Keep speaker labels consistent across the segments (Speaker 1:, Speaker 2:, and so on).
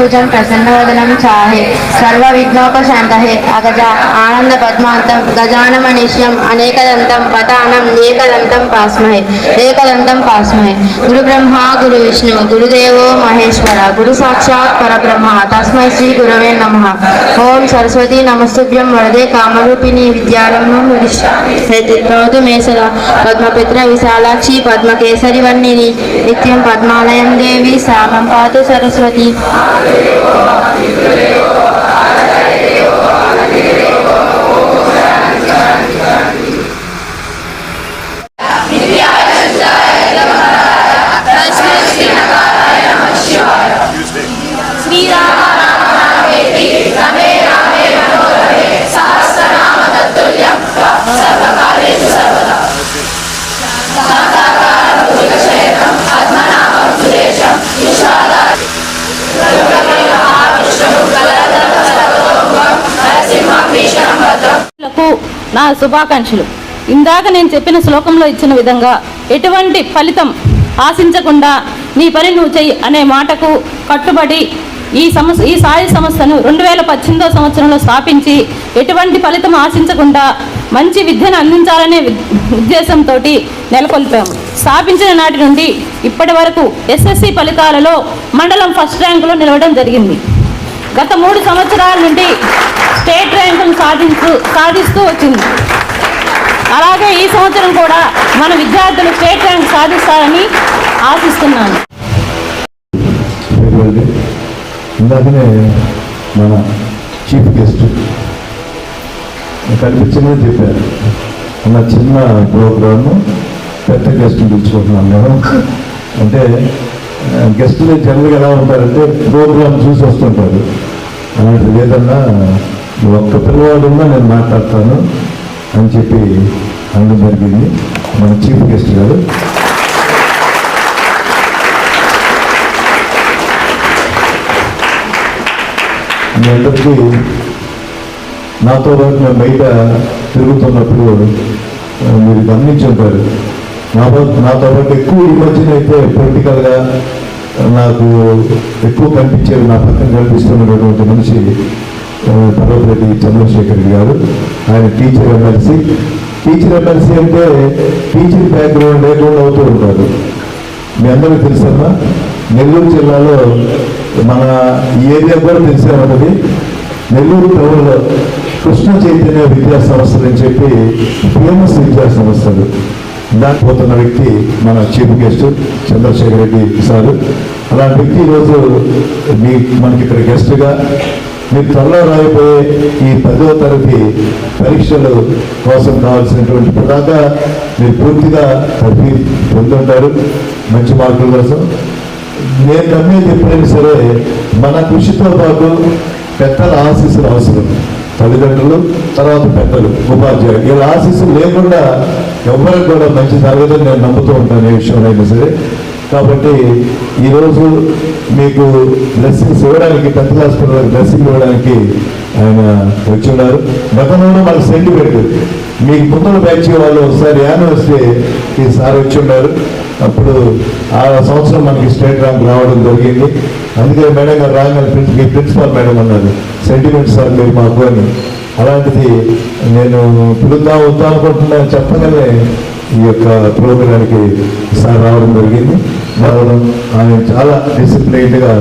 Speaker 1: चतुर्भुजं प्रसन्नवदनं चाहे सर्वविघ्नोपशान्तये अगजा आनंद पद्मांतं गजाननमनिष्यम् अनेकदन्तं पतानं एकदन्तं पास्महे गुरु ब्रह्मा गुरु विष्णु गुरुदेवो महेश्वर गुरु साक्षात् परब्रह्म तस्मै श्री गुरवे नमः। ओम सरस्वती नमस्तुभ्यं वरदे कामरूपिणी विद्यारम्भं भवतु मे सदा पद्मपुत्र विशालाक्षी पद्मकेसरी वन्निनी नित्यं पद्मालयं देवी सामं पातु सरस्वती।
Speaker 2: నా శుభాకాంక్షలు. ఇందాక నేను చెప్పిన శ్లోకంలో ఇచ్చిన విధంగా ఎటువంటి ఫలితం ఆశించకుండా నీ పని నువ్వు చెయ్యి అనే మాటకు కట్టుబడి ఈ సాయి సంస్థను 2018వ సంవత్సరంలో స్థాపించి ఎటువంటి ఫలితం ఆశించకుండా మంచి విద్యను అందించాలనే ఉద్దేశంతో నెలకొల్పాము. స్థాపించిన నాటి నుండి ఇప్పటి వరకు ఎస్ఎస్సి ఫలితాలలో మండలం ఫస్ట్ ర్యాంకులో నిలవడం జరిగింది. గత 3 సంవత్సరాల నుండి స్టేట్ ర్యాంకును సాధిస్తూ వచ్చింది. అలాగే ఈ సంవత్సరం కూడా మన విద్యార్థులు స్టేట్ ర్యాంక్ సాధిస్తారని ఆశిస్తున్నాను.
Speaker 3: ఇందాకనే మన చీఫ్ గెస్ట్ కనిపించిందని చెప్పారు. మన చిన్న ప్రోగ్రాము పెద్ద గెస్టులు పిలుచుకుంటున్నాం మేము. అంటే గెస్టులు జనరల్గా ఎలా ఉంటారంటే ప్రోగ్రామ్ చూసి వస్తుంటారు. అలాంటిది ఏదన్నా ఒక్క పిల్లవాడు ఉన్నా నేను మాట్లాడతాను అని చెప్పి అనడం జరిగింది మన చీఫ్ గెస్ట్ గారు. మీ అందరికీ నాతో పాటు మేము బయట తిరుగుతున్నప్పుడు మీరు గమనించుంటారు. నాతో పాటు ఎక్కువ ఈ మధ్యన అయితే పొలిటికల్గా నాకు ఎక్కువ కనిపించేది నా పక్కన కనిపిస్తున్నటువంటి మనిషి పర్వతరెడ్డి చంద్రశేఖర్ గారు. ఆయన టీచర్ ఎమ్మెల్సీ అంటే టీచర్ బ్యాక్గ్రౌండ్ లేకుండా అవుతూ ఉంటారు. మీ అందరికీ తెలుసమ్మా, నెల్లూరు జిల్లాలో మన ఈ ఏరియా కూడా తెలిసే ఉన్నది. నెల్లూరు టౌన్లో కృష్ణ చైతన్య విద్యా సంస్థలు అని చెప్పి ఫేమస్ విద్యా సంస్థలు దానికి పోతున్న వ్యక్తి మన chief guest Chandrasekhar Reddy sir. అలాంటి వ్యక్తి ఈరోజు మనకి ఇక్కడ గెస్ట్గా మీరు త్వరలో రాయిపోయే ఈ 10వ తరగతి పరీక్షల కోసం కావాల్సినటువంటి దాకా మీరు పూర్తిగా పొందుంటారు మంచి మార్కుల కోసం. నేను నమ్మేది ఎప్పుడైనా సరే మన కృషితో పాటు పెద్దల ఆశీస్సులు అవసరం. తల్లిదండ్రులు, తర్వాత పెద్దలు, ఉపాధ్యాయులు, వీళ్ళ ఆశీస్సులు లేకుండా ఎవరికి కూడా మంచి జరగదని నేను నమ్ముతూ ఉంటాను ఏ విషయంలో అయినా సరే. కాబట్టి ఈరోజు మీకు బ్లెస్సింగ్స్ ఇవ్వడానికి 10th క్లాస్ పిల్లలకు బ్లెస్సింగ్ ఇవ్వడానికి ఆయన వచ్చి ఉన్నారు. గతంలో మనకు సెంటిమెంట్ మీకు ముందుల బ్యాచ్ వాళ్ళు ఒకసారి యానివర్సరీకి సార్ వచ్చి ఉన్నారు. అప్పుడు ఆ సంవత్సరం మనకి స్టేట్ ర్యాంక్ రావడం జరిగింది. అందుకే మేడం గారు రాగానే మీ ప్రిన్సిపాల్ మేడం అన్నారు సెంటిమెంట్ సార్ మీరు మాకు అని. అలాంటిది నేను పిలుద్దాం వద్దాం అనుకుంటున్నాను చెప్పగానే ఈ యొక్క ప్రోగ్రానికి సార్ రావడం జరిగింది. ఆయన చాలా డిసిప్లైన్డ్గా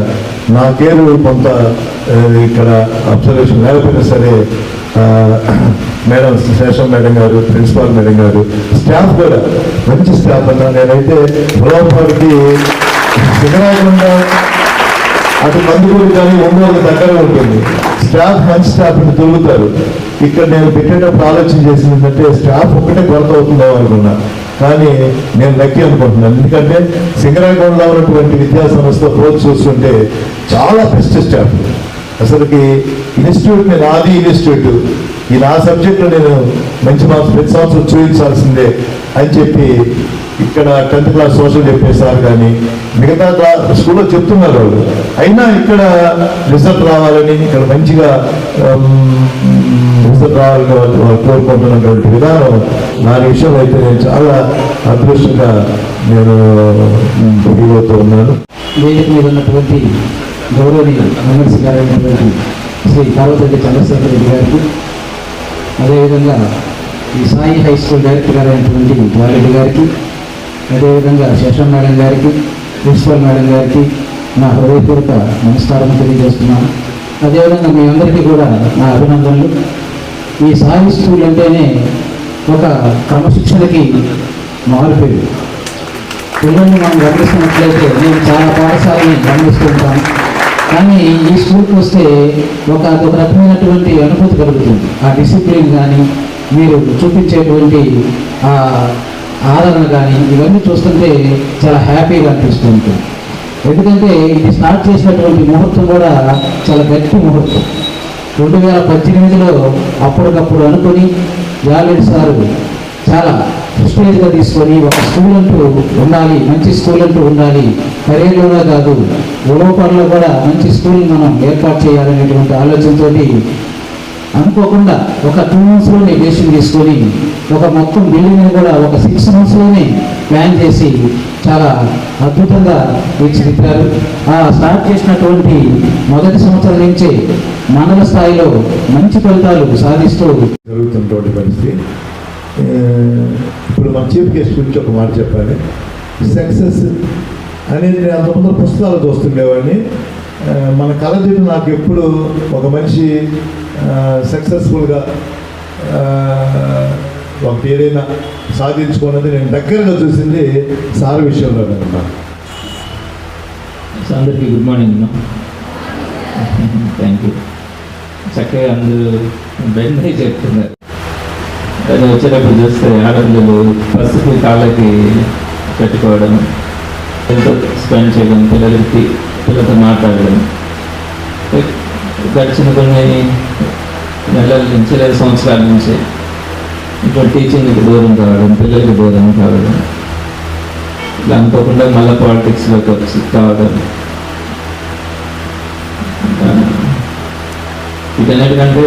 Speaker 3: నాకేరు కొంత ఇక్కడ అబ్జర్వేషన్ లేకపోయినా సరే మేడం శేషం మేడం గారు, ప్రిన్సిపాల్ మేడం గారు, స్టాఫ్ కూడా మంచి స్టాఫ్ అన్నా. నేనైతే గులాంపాడికి సిగరాకుండా అటు మందుగురు కానీ ఒంగోలు దగ్గర ఉంటుంది. స్టాఫ్ మంచి స్టాఫ్ని తొలుగుతారు. ఇక్కడ నేను పెట్టేటప్పుడు ఆలోచన చేసింది ఏంటంటే స్టాఫ్ ఒక్కటే కొరత అవుతుందో అనుకున్నా, కానీ నేను లక్కీ అనుకుంటున్నాను. ఎందుకంటే సింగరాగూడలో ఉన్నటువంటి విద్యా సంస్థ పోల్చి చూస్తుంటే చాలా బెస్ట్ స్టాఫ్. అసలుకి ఇన్స్టిట్యూట్ నేను ఆది ఇన్స్టిట్యూట్ ఈ నా సబ్జెక్ట్లో నేను మంచి మార్క్స్ ప్రతి సంవత్సరం చూపించాల్సిందే అని చెప్పి ఇక్కడ 10th క్లాస్ సోషల్ చెప్పేసారు. కానీ మిగతా స్కూల్లో చెప్తున్నారు వాళ్ళు, అయినా ఇక్కడ రిజల్ట్ రావాలని ఇక్కడ మంచిగా రిజల్ట్ రావాలని వాళ్ళు కోరుకుంటున్నటువంటి విధానం దాని విషయంలో అయితే నేను చాలా అదృష్టంగా నేను ఫీల్ అవుతూ ఉన్నాను.
Speaker 4: వేదిక మీద ఉన్నటువంటి గౌరవనీయ ఎమ్మెల్సీ గారైనటువంటి శ్రీ పార్వతి చంద్రశేఖర్ రెడ్డి గారికి, అదేవిధంగా ఈ సాయి హై స్కూల్ డైరెక్టర్ గారైనటువంటి జారెడ్డి గారికి, అదేవిధంగా శేషం మేడం గారికి, ప్రిన్సిపల్ మేడం గారికి నా హృదయపూర్వక నమస్కారం తెలియజేస్తున్నాను. అదేవిధంగా మీ అందరికీ కూడా నా అభినందనలు. ఈ సాయి స్కూల్ అంటేనే ఒక క్రమశిక్షణకి మారిపోయింది. పిల్లల్ని మనం గమనిస్తున్నట్లయితే నేను చాలా పాఠశాలని గమనిస్తూ ఉంటాను, కానీ ఈ స్కూల్కి వస్తే ఒక రకమైనటువంటి అనుభూతి కలుగుతుంది. ఆ డిసిప్లిన్ కానీ, మీరు చూపించేటువంటి ఆ ఆదరణ కానీ, ఇవన్నీ చూస్తుంటే చాలా హ్యాపీగా అనిపిస్తూ ఉంటుంది. ఎందుకంటే ఇది స్టార్ట్ చేసినటువంటి ముహూర్తం కూడా చాలా గట్టి ముహూర్తం. 2018లో అప్పటికప్పుడు అనుకొని జాలెడ్ సారు చాలా ప్రెస్టేజ్గా తీసుకొని ఒక స్కూల్ అంటూ ఉండాలి, మంచి స్కూల్ అంటూ ఉండాలి, కెరీర్లోనే కాదు లోపల్లో కూడా మంచి స్కూల్ మనం ఏర్పాటు చేయాలనేటువంటి ఆలోచనతోటి అనుకోకుండా ఒక 2 monthsలోనే డెసిషన్ తీసుకొని ఒక మొత్తం బిల్డింగ్ని కూడా ఒక 6 monthsలోనే ప్లాన్ చేసి చాలా అద్భుతంగా తీర్చిదిద్దారు. ఆ స్టార్ట్ చేసినటువంటి మొదటి సంవత్సరం నుంచే మండల స్థాయిలో మంచి ఫలితాలు సాధిస్తూ
Speaker 3: జరుగుతున్నటువంటి పరిస్థితి. ఇప్పుడు మన చీఫ్ గెస్ట్ గురించి ఒక మాట చెప్పాలి. సక్సెస్ అనేది నేను అంతకుముందు పుస్తకాలు చూస్తుండేవాడిని. మన కళజీవి నాకు ఎప్పుడు ఒక మనిషి సక్సెస్ఫుల్గా ఒక ఏదైనా సాధించుకున్నది నేను దగ్గరగా చూసింది సార్ విషయంలో అన్నమాట.
Speaker 5: అందరికీ గుడ్ మార్నింగ్. Thank you. చక్కగా అందరూ బెండే చెప్తున్నారు. అది వచ్చేటప్పుడు చూస్తే ఆడపిల్లలు పసుపు కాళ్ళకి పెట్టుకోవడం, ఎంతో స్పెండ్ చేయడం, పిల్లలతో మాట్లాడడం, గడిచిన కొన్ని నెలల నుంచి లేదా సంవత్సరాల నుంచి ఇప్పుడు టీచింగ్కి దూరం కావడం, పిల్లలకి దూరం కావడం, ఇలా అనుకోకుండా మళ్ళీ పాలిటిక్స్లోకి వచ్చి కావడం, వీటన్నిటికంటే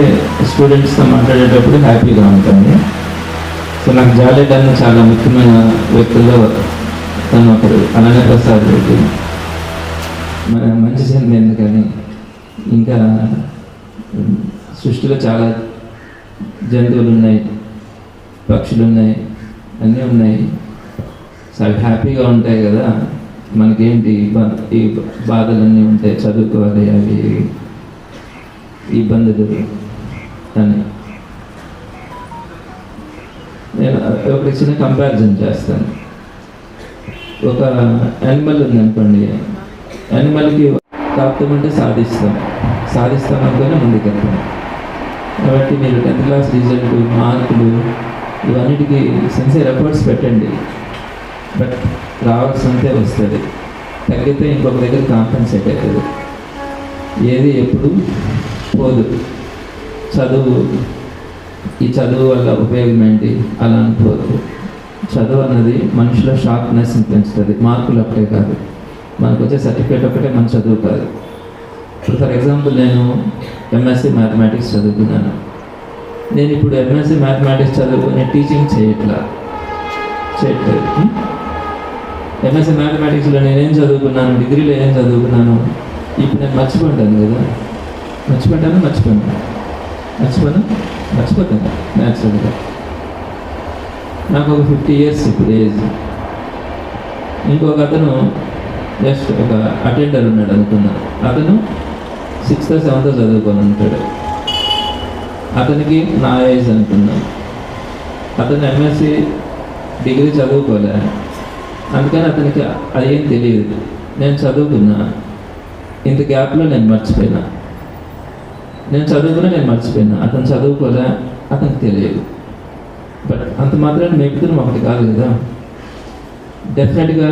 Speaker 5: స్టూడెంట్స్తో మాట్లాడేటప్పుడు హ్యాపీగా ఉంటుంది. సో నాకు జాలెడ్ అన్న చాలా ముఖ్యమైన వ్యక్తుల్లో తను ఒకరు. అలానే ప్రసాద్ రెడ్డి మన మంచి చెంది ఎందుకని ఇంకా సృష్టిలో చాలా జంతువులు ఉన్నాయి, పక్షులు ఉన్నాయి, అన్నీ ఉన్నాయి. చాలా హ్యాపీగా ఉంటాయి కదా, మనకేంటి ఈ బాధలన్నీ ఉంటాయి, చదువుకోవాలి, అవి ఇబ్బందులు అని. నేను ఒక చిన్న కంపారిజన్ చేస్తాను. ఒక యానిమల్ ఉందనుకోండి, యానిమల్కి కాపుతామంటే సాధిస్తాం అనుకునే ముందుకెళ్తాం. కాబట్టి మీరు 10th క్లాస్ రిజల్ట్, మార్కులు ఇవన్నిటికీ సిన్సియర్ ఎఫర్ట్స్ పెట్టండి. బట్ రావాల్సినంతే వస్తుంది, తగ్గితే ఇంకొక దగ్గర కాంపెన్సేట్ అవుతుంది. ఏది ఎప్పుడు పోదు. ఈ చదువు వల్ల ఉపయోగం ఏంటి అలా అనుకోదు. చదువు అన్నది మనిషిలో షార్ప్నెస్ని పెంచుతుంది. మార్కులు ఒకటే కాదు, మనకు వచ్చే సర్టిఫికేట్ ఒకటే మన చదువు కాదు. ఇప్పుడు ఫర్ ఎగ్జాంపుల్ నేను ఎంఎస్సీ మ్యాథమెటిక్స్ చదువుతున్నాను. నేను ఇప్పుడు ఎంఎస్సీ మ్యాథమెటిక్స్ చదువుకుని టీచింగ్ చేయట్లేదు. ఎంఎస్సీ మ్యాథమెటిక్స్లో నేనేం చదువుకున్నాను, డిగ్రీలో ఏం చదువుకున్నాను, ఇప్పుడు నేను మర్చిపోతాను కదా. మర్చిపోతాను మ్యాథ్స్ చదువుతా. నాకు ఒక 50 years ఇప్పుడు ఏజ్. ఇంకొక అతను జస్ట్ ఒక అటెండర్ ఉన్నాడు అనుకున్నాను. అతను 6th or 7th చదువుకొని ఉంటాడు. అతనికి నా ఏజ్ అనుకున్నాను. అతను ఎంఎస్సి డిగ్రీ చదువుకోలే, అందుకని అతనికి అదేం తెలియదు. నేను చదువుకున్నా, ఇంత గ్యాప్లో నేను మర్చిపోయినా. అతను చదువుకోలే, అతనికి తెలియదు. బట్ అంత మాత్రాన్ని మేపుతున్న ఒకటి కాదు కదా. డెఫినెట్గా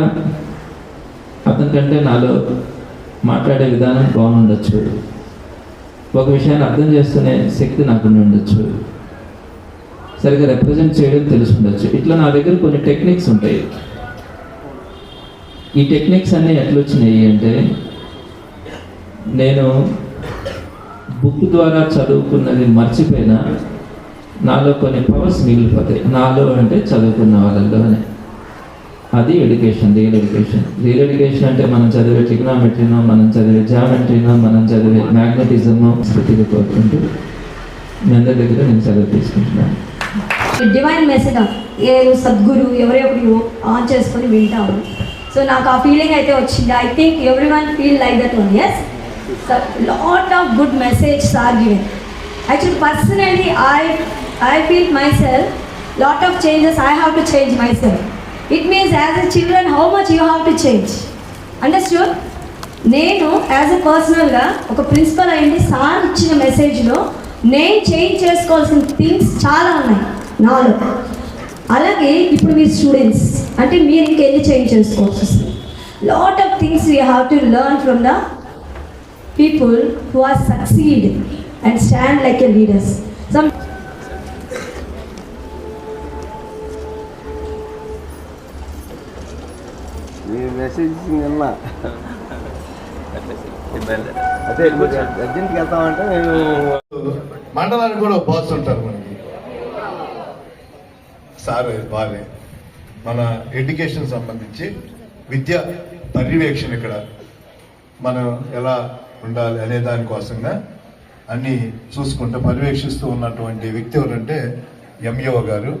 Speaker 5: అతనికంటే నాలో మాట్లాడే విధానం బాగుండొచ్చు, ఒక విషయాన్ని అర్థం చేసుకునే శక్తి నాకు ఉండొచ్చు, సరిగ్గా రిప్రజెంట్ చేయడం తెలిసి ఉండొచ్చు. ఇట్లా నా దగ్గర కొన్ని టెక్నిక్స్ ఉంటాయి. ఈ టెక్నిక్స్ అన్నీ ఎట్లా వచ్చినాయి అంటే, నేను బుక్ ద్వారా చదువుకున్నది మర్చిపోయినా నాలో కొన్ని పవర్స్ మిగిలిపోతాయి. నాలో అంటే చదువుకున్న వాళ్ళలోనే. అది education, real education. Real education అంటే మనం చదివే ట్రిగ్నామెట్రీనో, మనం చదివే జామెట్రీనో, మనం చదివే మ్యాగ్నెటిజమో స్మృతిగా కోరుకుంటూ మీ అందరి దగ్గర నేను సెలవు తీసుకుంటున్నాను.
Speaker 6: డివైన్ మెసేజ్ ఏ సద్గురు ఎవరెవరు ఆన్ చేసుకొని వింటాము. సో నాకు ఆ ఫీలింగ్ అయితే వచ్చింది. I think everyone feel like that one. Yes, lot of good messages are given. Actually, personally, I feel myself, lot of changes I have to change myself. It means as a children, how much you have to change. Understood? నేను as a పర్సనల్గా ఒక principal అయ్యింది, sir ఇచ్చిన మెసేజ్లో నేను change చేసుకోవాల్సిన things చాలా ఉన్నాయి నాలో. అలాగే ఇప్పుడు మీరు స్టూడెంట్స్ అంటే మీరు ఇంకెన్ని చేంజ్ చేసుకోవాల్సి వస్తుంది. Lot of things you have to learn from the people who are succeed and stand like a leaders. Some
Speaker 7: message నిన్న అదే అర్జెంట్కి వెళ్తామంటే మేము
Speaker 3: మండలానికి కూడా బాస్ ఉంటారు మనకి. సార్ బాలే మన ఎడ్యుకేషన్ సంబంధించి విద్య పర్యవేక్షణ ఇక్కడ మనం ఎలా ఉండాలి అనే దానికోసంగా అన్ని చూసుకుంటూ పర్యవేక్షిస్తూ ఉన్నటువంటి వ్యక్తి ఎవరంటే ఎంఈఓ గారు.